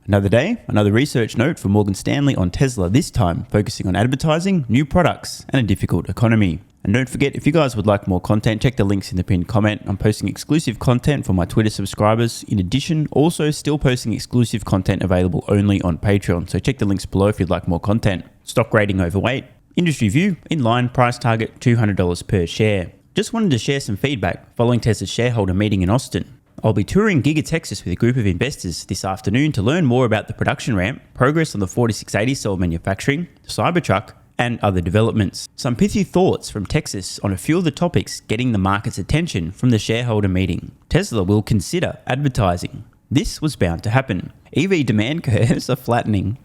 Another day, another research note from Morgan Stanley on Tesla, this time focusing on advertising, new products, and a difficult economy. And don't forget, if you guys would like more content, check the links in the pinned comment. I'm posting exclusive content for my Twitter subscribers. In addition, also still posting exclusive content available only on Patreon. So check the links below if you'd like more content. Stock rating overweight. Industry view, in line, price target $200 per share. Just wanted to share some feedback following Tesla's shareholder meeting in Austin. I'll be touring Giga Texas with a group of investors this afternoon to learn more about the production ramp, progress on the 4680 cell manufacturing, Cybertruck, and other developments. Some pithy thoughts from Texas on a few of the topics getting the market's attention from the shareholder meeting. Tesla will consider advertising. This was bound to happen. EV demand curves are flattening.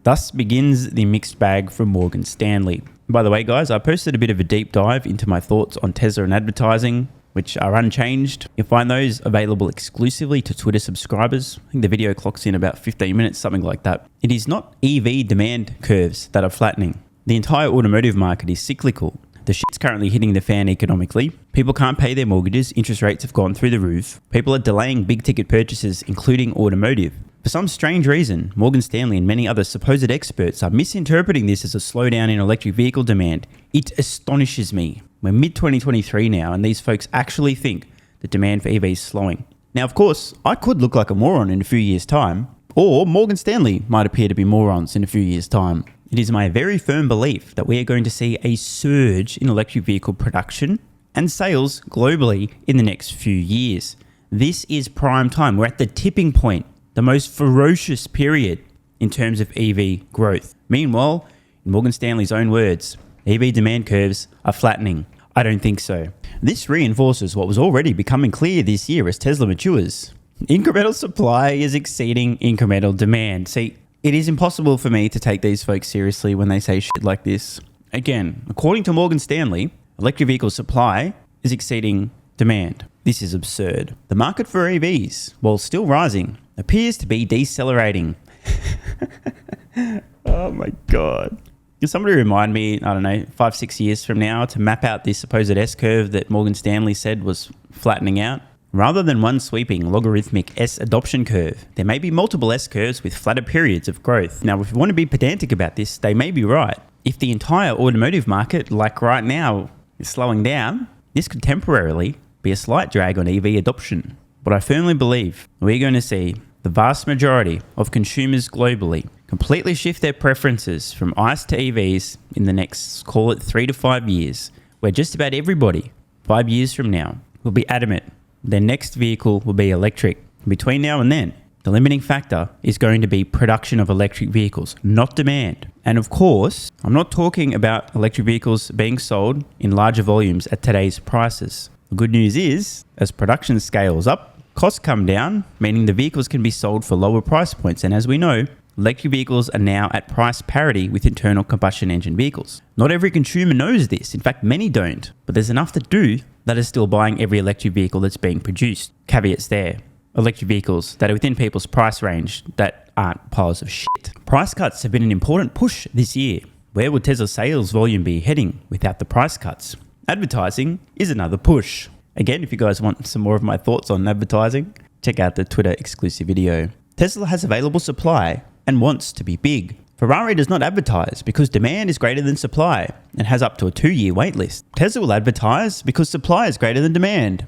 Thus begins the mixed bag from Morgan Stanley. By the way, guys, I posted a bit of a deep dive into my thoughts on Tesla and advertising, which are unchanged. You'll find those available exclusively to Twitter subscribers. I think the video clocks in about 15 minutes, something like that. It is not EV demand curves that are flattening. The entire automotive market is cyclical. The shit's currently hitting the fan economically. People can't pay their mortgages, interest rates have gone through the roof. People are delaying big ticket purchases, including automotive. For some strange reason, Morgan Stanley and many other supposed experts are misinterpreting this as a slowdown in electric vehicle demand. It astonishes me. We're mid-2023 now, and these folks actually think the demand for EVs is slowing. Now, of course, I could look like a moron in a few years' time, or Morgan Stanley might appear to be morons in a few years' time. It is my very firm belief that we are going to see a surge in electric vehicle production and sales globally in the next few years. This is prime time. We're at the tipping point, the most ferocious period in terms of EV growth. Meanwhile, in Morgan Stanley's own words, EV demand curves are flattening. I don't think so. This reinforces what was already becoming clear this year as Tesla matures. Incremental supply is exceeding incremental demand. See, it is impossible for me to take these folks seriously when they say shit like this. Again, according to Morgan Stanley, electric vehicle supply is exceeding demand. This is absurd. The market for EVs, while still rising, appears to be decelerating. Oh my God. Can somebody remind me, I don't know, 5-6 years from now to map out this supposed S-curve that Morgan Stanley said was flattening out? Rather than one sweeping logarithmic S adoption curve, there may be multiple S-curves with flatter periods of growth. Now, if you want to be pedantic about this, they may be right. If the entire automotive market, like right now, is slowing down, this could temporarily be a slight drag on EV adoption. But I firmly believe we're going to see the vast majority of consumers globally completely shift their preferences from ICE to EVs in the next, call it 3 to 5 years, where just about everybody, 5 years from now, will be adamant their next vehicle will be electric. Between now and then, the limiting factor is going to be production of electric vehicles, not demand. And of course, I'm not talking about electric vehicles being sold in larger volumes at today's prices. The good news is, as production scales up, costs come down, meaning the vehicles can be sold for lower price points. And as we know, electric vehicles are now at price parity with internal combustion engine vehicles. Not every consumer knows this. In fact, many don't. But there's enough that do that are still buying every electric vehicle that's being produced. Caveats there. Electric vehicles that are within people's price range that aren't piles of shit. Price cuts have been an important push this year. Where would Tesla's sales volume be heading without the price cuts? Advertising is another push. Again, if you guys want some more of my thoughts on advertising, check out the Twitter exclusive video. Tesla has available supply and wants to be big. Ferrari does not advertise because demand is greater than supply and has up to a 2-year wait list. Tesla will advertise because supply is greater than demand.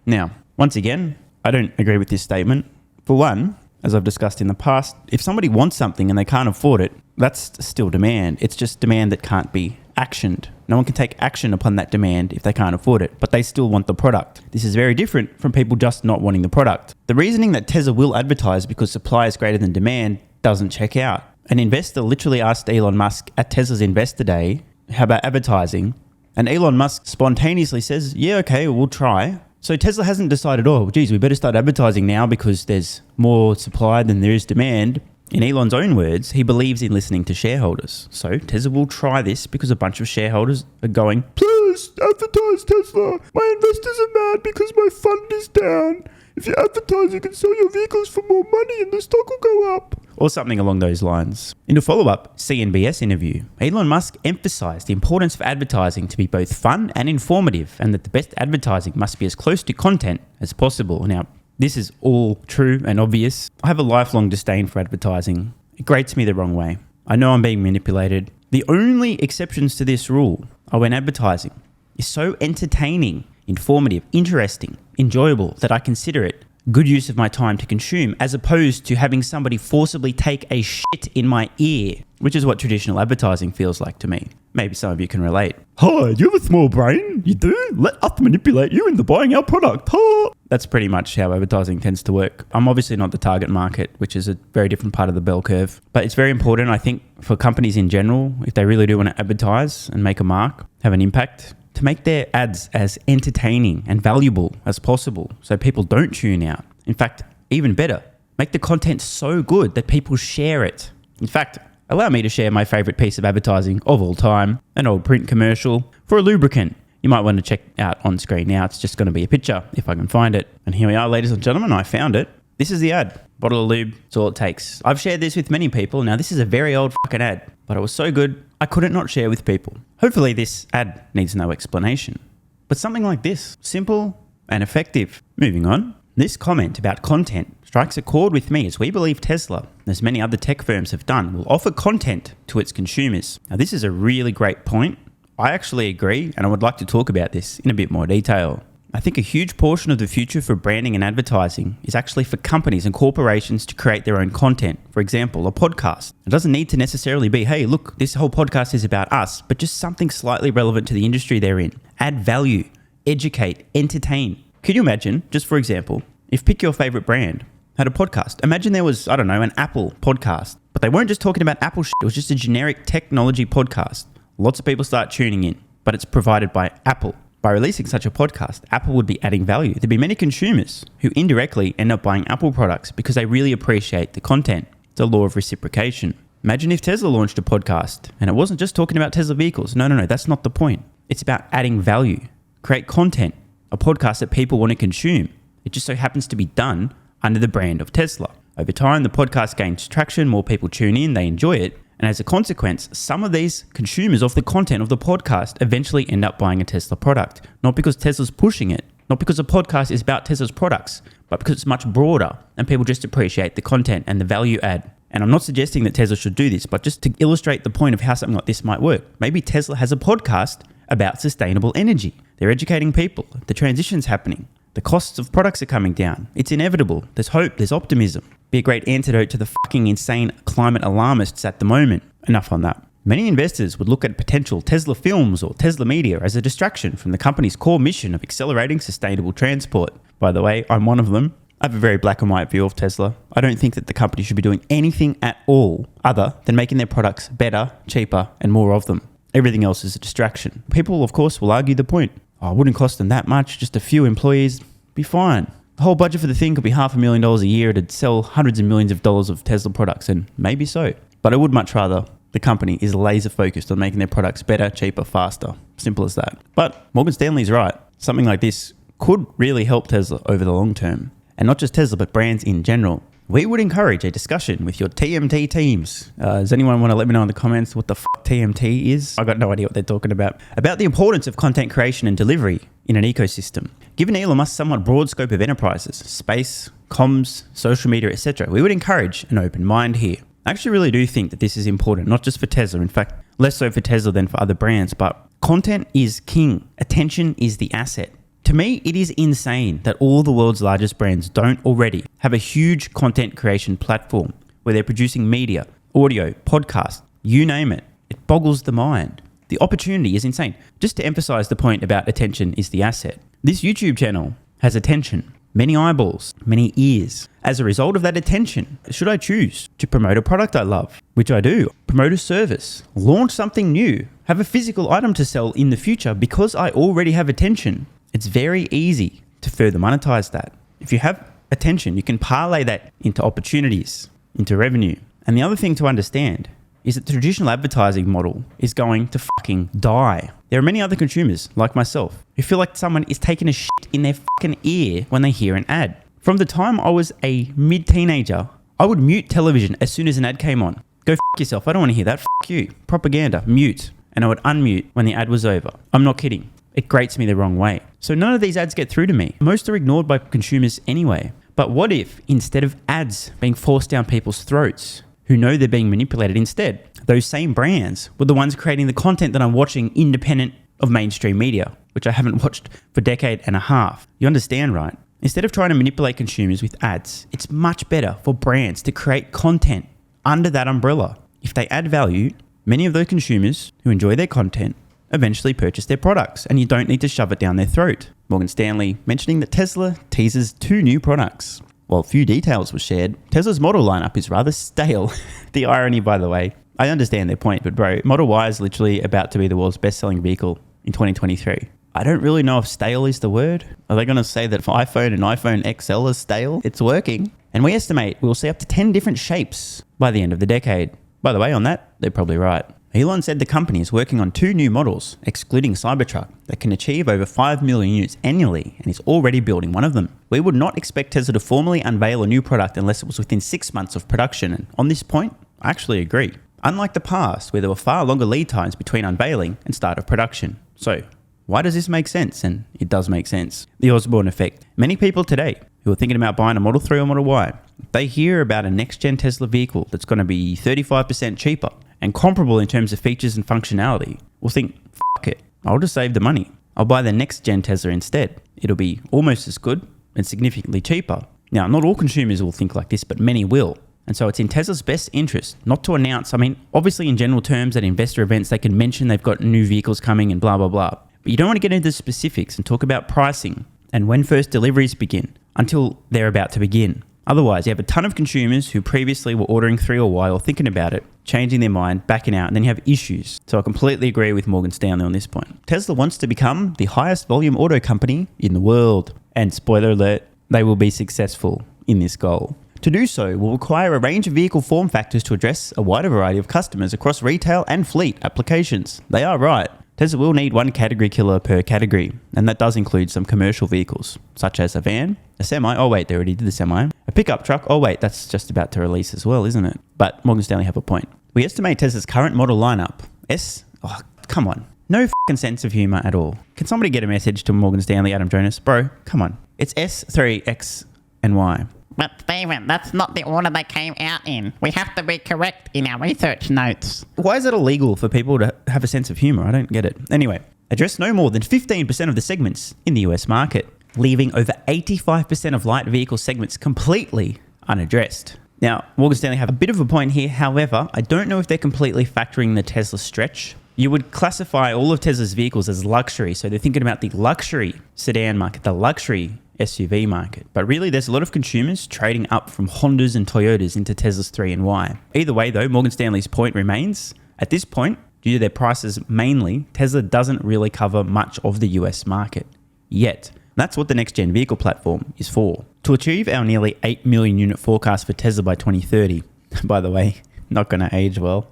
Now, once again, I don't agree with this statement. For one, as I've discussed in the past, if somebody wants something and they can't afford it, that's still demand. It's just demand that can't be actioned. No one can take action upon that demand if they can't afford it, but they still want the product. This is very different from people just not wanting the product. The reasoning that Tesla will advertise because supply is greater than demand doesn't check out. An investor literally asked Elon Musk at Tesla's Investor Day, how about advertising? And Elon Musk spontaneously says, yeah, okay, we'll try. So Tesla hasn't decided, oh, geez, we better start advertising now because there's more supply than there is demand. In Elon's own words, he believes in listening to shareholders. So Tesla will try this because a bunch of shareholders are going, please advertise Tesla. My investors are mad because my fund is down. If you advertise, you can sell your vehicles for more money and the stock will go up. Or something along those lines. In a follow-up CNBC interview, Elon Musk emphasized the importance of advertising to be both fun and informative, and that the best advertising must be as close to content as possible. Now, This is all true and obvious. I have a lifelong disdain for advertising. It grates me the wrong way. I know I'm being manipulated. The only exceptions to this rule are when advertising is so entertaining, informative, interesting, enjoyable that I consider it good use of my time to consume, as opposed to having somebody forcibly take a shit in my ear, which is what traditional advertising feels like to me. Maybe some of you can relate. Hi, you have a small brain? You do? Let us manipulate you into buying our product. Huh? That's pretty much how advertising tends to work. I'm obviously not the target market, which is a very different part of the bell curve. But it's very important, I think, for companies in general, if they really do want to advertise and make a mark, have an impact, to make their ads as entertaining and valuable as possible so people don't tune out. In fact, even better, make the content so good that people share it. In fact, allow me to share my favorite piece of advertising of all time, an old print commercial for a lubricant. You might want to check out on screen now. It's just going to be a picture if I can find it. And here we are, ladies and gentlemen, I found it. This is the ad. Bottle of lube, it's all it takes. I've shared this with many people. Now, this is a very old fucking ad, but it was so good, I couldn't not share with people. Hopefully this ad needs no explanation. But something like this, simple and effective. Moving on. This comment about content strikes a chord with me, as we believe Tesla, as many other tech firms have done, will offer content to its consumers. Now, this is a really great point. I actually agree, and I would like to talk about this in a bit more detail. I think a huge portion of the future for branding and advertising is actually for companies and corporations to create their own content. For example, a podcast. It doesn't need to necessarily be, hey, look, this whole podcast is about us, but just something slightly relevant to the industry they're in. Add value, educate, entertain. Could you imagine, just for example, if Pick Your Favorite Brand had a podcast? Imagine there was, I don't know, an Apple podcast, but they weren't just talking about Apple shit. It was just a generic technology podcast. Lots of people start tuning in, but it's provided by Apple. By releasing such a podcast, Apple would be adding value. There'd be many consumers who indirectly end up buying Apple products because they really appreciate the content. It's a law of reciprocation. Imagine if Tesla launched a podcast and it wasn't just talking about Tesla vehicles. No, that's not the point. It's about adding value. Create content, a podcast that people want to consume. It just so happens to be done under the brand of Tesla. Over time, the podcast gains traction, more people tune in, they enjoy it. And as a consequence, some of these consumers of the content of the podcast eventually end up buying a Tesla product. Not because Tesla's pushing it, not because the podcast is about Tesla's products, but because it's much broader and people just appreciate the content and the value add. And I'm not suggesting that Tesla should do this, but just to illustrate the point of how something like this might work. Maybe Tesla has a podcast about sustainable energy. They're educating people. The transition's happening. The costs of products are coming down. It's inevitable. There's hope. There's optimism. Be a great antidote to the fucking insane climate alarmists at the moment. Enough on that. Many investors would look at potential Tesla films or Tesla media as a distraction from the company's core mission of accelerating sustainable transport. By the way, I'm one of them. I have a very black and white view of Tesla. I don't think that the company should be doing anything at all other than making their products better, cheaper, and more of them. Everything else is a distraction. People, of course, will argue the point. Oh, it wouldn't cost them that much, just a few employees, be fine. The whole budget for the thing could be $500,000 a year to sell hundreds of millions of dollars of Tesla products, and maybe so. But I would much rather the company is laser focused on making their products better, cheaper, faster. Simple as that. But Morgan Stanley's right. Something like this could really help Tesla over the long term. And not just Tesla, but brands in general. We would encourage a discussion with your TMT teams. Does anyone want to let me know in the comments what the TMT is? I got no idea what they're talking about. About the importance of content creation and delivery in an ecosystem. Given Elon Musk's somewhat broad scope of enterprises, space, comms, social media, etc., we would encourage an open mind here. I actually really do think that this is important, not just for Tesla. In fact, less so for Tesla than for other brands, but content is king. Attention is the asset. To me, it is insane that all the world's largest brands don't already have a huge content creation platform where they're producing media, audio, podcasts, you name it. It boggles the mind. The opportunity is insane. Just to emphasize the point about attention is the asset. This YouTube channel has attention, many eyeballs, many ears. As a result of that attention, should I choose to promote a product I love, which I do, promote a service, launch something new, have a physical item to sell in the future because I already have attention, it's very easy to further monetize that. If you have attention, you can parlay that into opportunities, into revenue. And the other thing to understand is that the traditional advertising model is going to fucking die. There are many other consumers, like myself, who feel like someone is taking a shit in their fucking ear when they hear an ad. From the time I was a mid-teenager, I would mute television as soon as an ad came on. Go f*** yourself, I don't want to hear that, f*** you. Propaganda, mute. And I would unmute when the ad was over. I'm not kidding. It grates me the wrong way. So none of these ads get through to me. Most are ignored by consumers anyway. But what if, instead of ads being forced down people's throats, who know they're being manipulated instead, those same brands were the ones creating the content that I'm watching independent of mainstream media, which I haven't watched for a decade and a half. You understand, right? Instead of trying to manipulate consumers with ads, it's much better for brands to create content under that umbrella. If they add value, many of those consumers who enjoy their content eventually purchase their products, and you don't need to shove it down their throat. Morgan Stanley mentioning that Tesla teases 2 new products. While few details were shared, Tesla's model lineup is rather stale. The irony, by the way. I understand their point, but bro, Model Y is literally about to be the world's best-selling vehicle in 2023. I don't really know if stale is the word. Are they going to say that for iPhone and iPhone XL is stale? It's working. And we estimate we'll see up to 10 different shapes by the end of the decade. By the way, on that, they're probably right. Elon said the company is working on 2 new models, excluding Cybertruck, that can achieve over 5 million units annually and is already building one of them. We would not expect Tesla to formally unveil a new product unless it was within 6 months of production. And on this point, I actually agree. Unlike the past, where there were far longer lead times between unveiling and start of production. So, why does this make sense? And it does make sense. The Osborne effect. Many people today who are thinking about buying a Model 3 or Model Y, they hear about a next-gen Tesla vehicle that's going to be 35% cheaper and comparable in terms of features and functionality, will think, fuck it, I'll just save the money. I'll buy the next-gen Tesla instead. It'll be almost as good and significantly cheaper. Now, not all consumers will think like this, but many will. And so it's in Tesla's best interest not to announce, obviously in general terms at investor events, they can mention they've got new vehicles coming and blah, blah, blah. But you don't want to get into the specifics and talk about pricing and when first deliveries begin until they're about to begin. Otherwise, you have a ton of consumers who previously were ordering 3 or Y or thinking about it, changing their mind, backing out, and then you have issues. So I completely agree with Morgan Stanley on this point. Tesla wants to become the highest volume auto company in the world. And spoiler alert, they will be successful in this goal. To do so will require a range of vehicle form factors to address a wider variety of customers across retail and fleet applications. They are right. Tesla will need one category killer per category, and that does include some commercial vehicles, such as a van, a semi, oh wait, they already did the semi, a pickup truck, oh wait, that's just about to release as well, isn't it? But Morgan Stanley have a point. We estimate Tesla's current model lineup, come on, no f***ing sense of humor at all. Can somebody get a message to Morgan Stanley, Adam Jonas? Bro, come on. It's S3, X, and Y. But Steven, that's not the order they came out in. We have to be correct in our research notes. Why is it illegal for people to have a sense of humor? I don't get it. Anyway, address no more than 15% of the segments in the US market, leaving over 85% of light vehicle segments completely unaddressed. Now, Morgan Stanley have a bit of a point here. However, I don't know if they're completely factoring the Tesla stretch. You would classify all of Tesla's vehicles as luxury. So they're thinking about the luxury sedan market, the luxury SUV market. But really, there's a lot of consumers trading up from Hondas and Toyotas into Tesla's 3 and Y. Either way, though, Morgan Stanley's point remains, at this point, due to their prices mainly, Tesla doesn't really cover much of the US market yet. That's what the next-gen vehicle platform is for. To achieve our nearly 8 million unit forecast for Tesla by 2030, by the way, not going to age well.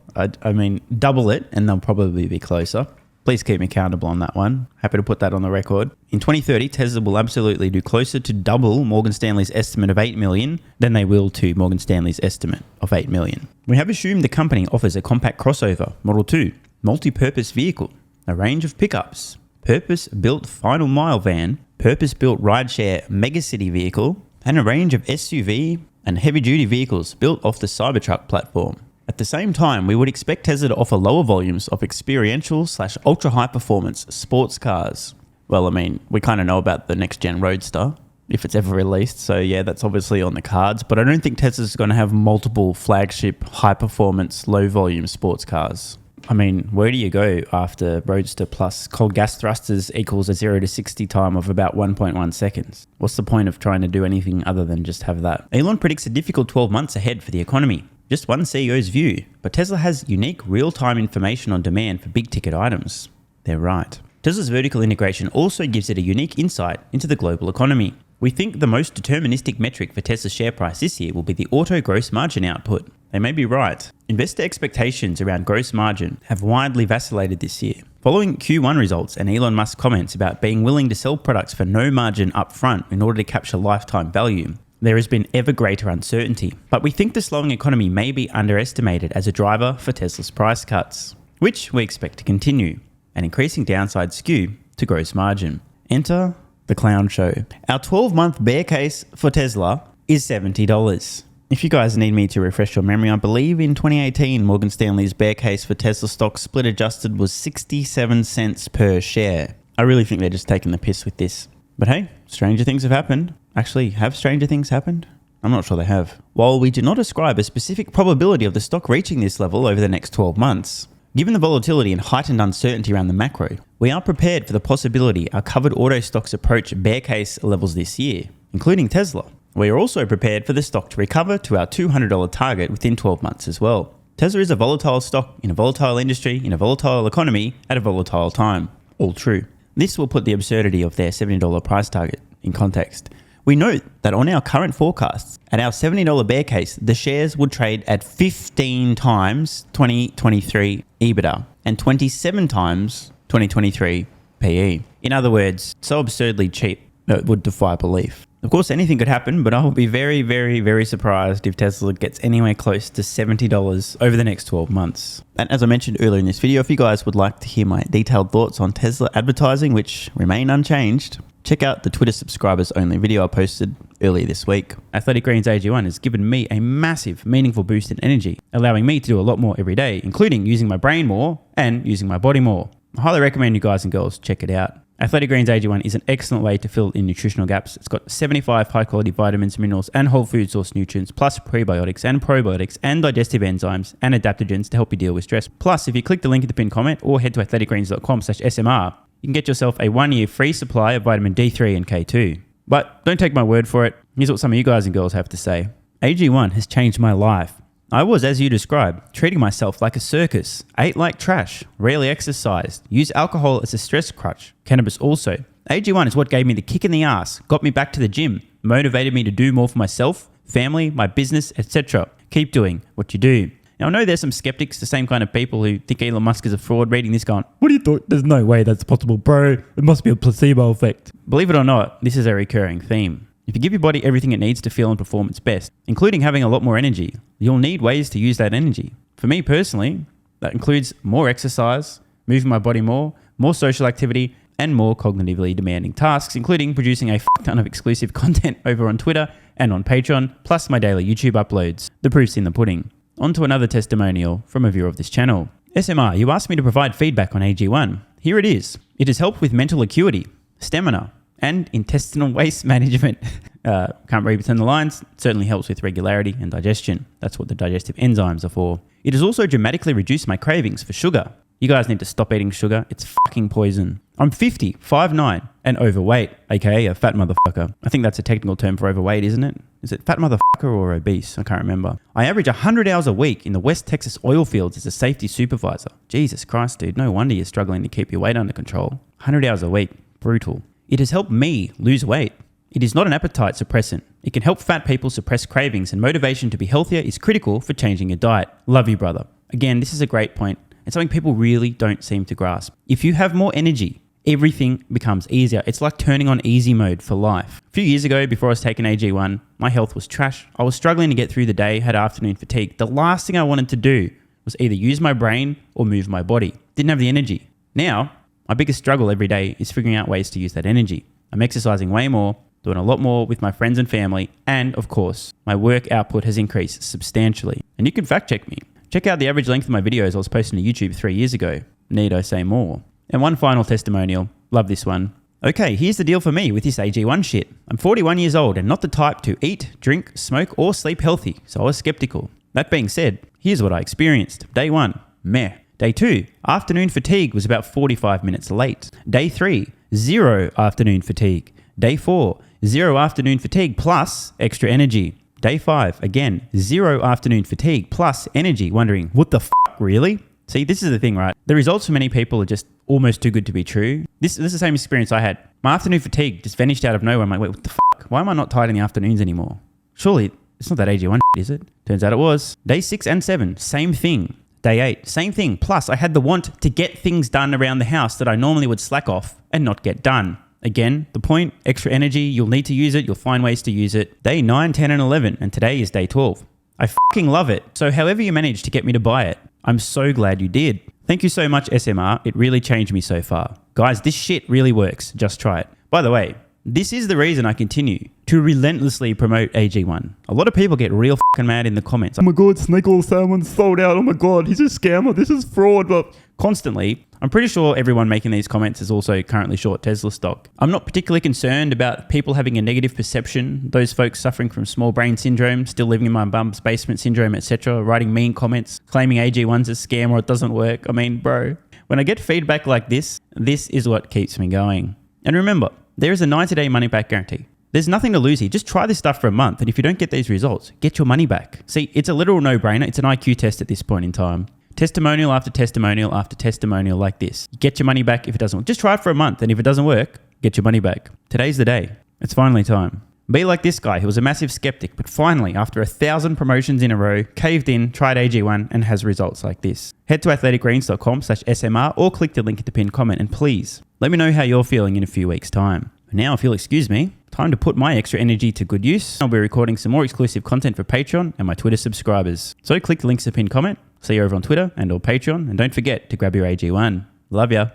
Double it and they'll probably be closer. Please keep me accountable on that one. Happy to put that on the record. In 2030, Tesla will absolutely do closer to double Morgan Stanley's estimate of 8 million than they will to Morgan Stanley's estimate of 8 million. We have assumed the company offers a compact crossover, Model 2, multi-purpose vehicle, a range of pickups, purpose-built final mile van, purpose-built rideshare megacity vehicle, and a range of SUV and heavy-duty vehicles built off the Cybertruck platform. At the same time, we would expect Tesla to offer lower volumes of experiential/ultra-high performance sports cars. Well, we kind of know about the next-gen Roadster, if it's ever released. So yeah, that's obviously on the cards. But I don't think Tesla's going to have multiple flagship, high-performance, low-volume sports cars. Where do you go after Roadster plus cold gas thrusters equals a 0 to 60 time of about 1.1 seconds? What's the point of trying to do anything other than just have that? Elon predicts a difficult 12 months ahead for the economy. Just one CEO's view, but Tesla has unique real-time information on demand for big-ticket items. They're right. Tesla's vertical integration also gives it a unique insight into the global economy. We think the most deterministic metric for Tesla's share price this year will be the auto gross margin output. They may be right. Investor expectations around gross margin have widely vacillated this year. Following Q1 results and Elon Musk's comments about being willing to sell products for no margin upfront in order to capture lifetime value, there has been ever greater uncertainty. But we think the slowing economy may be underestimated as a driver for Tesla's price cuts, which we expect to continue, an increasing downside skew to gross margin. Enter the clown show. Our 12-month bear case for Tesla is $70. If you guys need me to refresh your memory, I believe in 2018, Morgan Stanley's bear case for Tesla stock split adjusted was 67 cents per share. I really think they're just taking the piss with this. But hey, stranger things have happened. Actually, have stranger things happened? I'm not sure they have. While we do not ascribe a specific probability of the stock reaching this level over the next 12 months, given the volatility and heightened uncertainty around the macro, we are prepared for the possibility our covered auto stocks approach bear case levels this year, including Tesla. We are also prepared for the stock to recover to our $200 target within 12 months as well. Tesla is a volatile stock in a volatile industry, in a volatile economy, at a volatile time. All true. This will put the absurdity of their $70 price target in context. We note that on our current forecasts, at our $70 bear case, the shares would trade at 15 times 2023 EBITDA and 27 times 2023 PE. In other words, so absurdly cheap that it would defy belief. Of course, anything could happen, but I will be very, very, very surprised if Tesla gets anywhere close to $70 over the next 12 months. And as I mentioned earlier in this video, if you guys would like to hear my detailed thoughts on Tesla advertising, which remain unchanged, check out the Twitter subscribers only video I posted earlier this week. Athletic Greens AG1 has given me a massive, meaningful boost in energy, allowing me to do a lot more every day, including using my brain more and using my body more. I highly recommend you guys and girls check it out. Athletic Greens AG1 is an excellent way to fill in nutritional gaps. It's got 75 high-quality vitamins, minerals, and whole food source nutrients, plus prebiotics and probiotics and digestive enzymes and adaptogens to help you deal with stress. Plus, if you click the link in the pinned comment or head to athleticgreens.com/SMR, you can get yourself a 1-year free supply of vitamin D3 and K2. But don't take my word for it. Here's what some of you guys and girls have to say. AG1 has changed my life. I was, as you described, treating myself like a circus, ate like trash, rarely exercised, used alcohol as a stress crutch, cannabis also. AG1 is what gave me the kick in the ass, got me back to the gym, motivated me to do more for myself, family, my business, etc. Keep doing what you do. Now, I know there's some skeptics, the same kind of people who think Elon Musk is a fraud, reading this going, what do you thought? There's no way that's possible, bro. It must be a placebo effect. Believe it or not, this is a recurring theme. If you give your body everything it needs to feel and perform its best, including having a lot more energy, you'll need ways to use that energy. For me personally, that includes more exercise, moving my body more social activity, and more cognitively demanding tasks, including producing a ton of exclusive content over on Twitter and on Patreon, plus my daily YouTube uploads. The proof's in the pudding. On to another testimonial from a viewer of this channel. SMR, you asked me to provide feedback on AG1. Here it is. It has helped with mental acuity, stamina, and intestinal waste management. Can't read between the lines. It certainly helps with regularity and digestion. That's what the digestive enzymes are for. It has also dramatically reduced my cravings for sugar. You guys need to stop eating sugar. It's fucking poison. I'm 50, 5'9", and overweight, aka a fat motherfucker. I think that's a technical term for overweight, isn't it? Is it fat motherfucker or obese? I can't remember. I average 100 hours a week in the West Texas oil fields as a safety supervisor. Jesus Christ, dude. No wonder you're struggling to keep your weight under control. 100 hours a week. Brutal. It has helped me lose weight. It is not an appetite suppressant. It can help fat people suppress cravings, and motivation to be healthier is critical for changing your diet. Love you, brother. Again, this is a great point and something people really don't seem to grasp. If you have more energy, everything becomes easier. It's like turning on easy mode for life. A few years ago, before I was taking AG1, my health was trash. I was struggling to get through the day, had afternoon fatigue. The last thing I wanted to do was either use my brain or move my body. Didn't have the energy. Now, my biggest struggle every day is figuring out ways to use that energy. I'm exercising way more, doing a lot more with my friends and family, and of course, my work output has increased substantially. And you can fact check me. Check out the average length of my videos I was posting to YouTube 3 years ago. Need I say more? And one final testimonial. Love this one. Okay, here's the deal for me with this AG1 shit. I'm 41 years old and not the type to eat, drink, smoke, or sleep healthy, so I was skeptical. That being said, here's what I experienced. Day 1, meh. Day 2, afternoon fatigue was about 45 minutes late. Day 3, 0 afternoon fatigue. Day 4, 0 afternoon fatigue plus extra energy. Day 5, again, 0 afternoon fatigue plus energy. Wondering, what the fuck, really? See, this is the thing, right? The results for many people are just almost too good to be true. This is the same experience I had. My afternoon fatigue just vanished out of nowhere. I'm like, wait, what the fuck? Why am I not tired in the afternoons anymore? Surely, it's not that AG1 is it? Turns out it was. Day 6 and 7, same thing. Day 8, same thing. Plus, I had the want to get things done around the house that I normally would slack off and not get done. Again, the point, extra energy, you'll need to use it, you'll find ways to use it. Day 9, 10, and 11, and today is day 12. I fucking love it. So however you managed to get me to buy it, I'm so glad you did. Thank you so much, SMR. It really changed me so far. Guys, this shit really works. Just try it. By the way, This is the reason I continue to relentlessly promote AG1. A lot of people get real fucking mad in the comments. Oh my God, snake oil salmon sold out. Oh my God, he's a scammer. This is fraud. But constantly, I'm pretty sure everyone making these comments is also currently short Tesla stock. I'm not particularly concerned about people having a negative perception, those folks suffering from small brain syndrome, still living in my bum's basement syndrome, etc., writing mean comments, claiming AG1's a scam or it doesn't work. I mean, bro, when I get feedback like this is what keeps me going. And remember, there is a 90-day money-back guarantee. There's nothing to lose here. Just try this stuff for a month, and if you don't get these results, get your money back. See, it's a literal no-brainer. It's an IQ test at this point in time. Testimonial after testimonial after testimonial like this. You get your money back if it doesn't work. Just try it for a month, and if it doesn't work, get your money back. Today's the day. It's finally time. Be like this guy who was a massive skeptic, but finally, after 1,000 promotions in a row, caved in, tried AG1, and has results like this. Head to athleticgreens.com/SMR or click the link at the pinned comment, and please, let me know how you're feeling in a few weeks' time. Now, if you'll excuse me, time to put my extra energy to good use. I'll be recording some more exclusive content for Patreon and my Twitter subscribers. So click the links in the pinned comment. See you over on Twitter and or Patreon. And don't forget to grab your AG1. Love ya.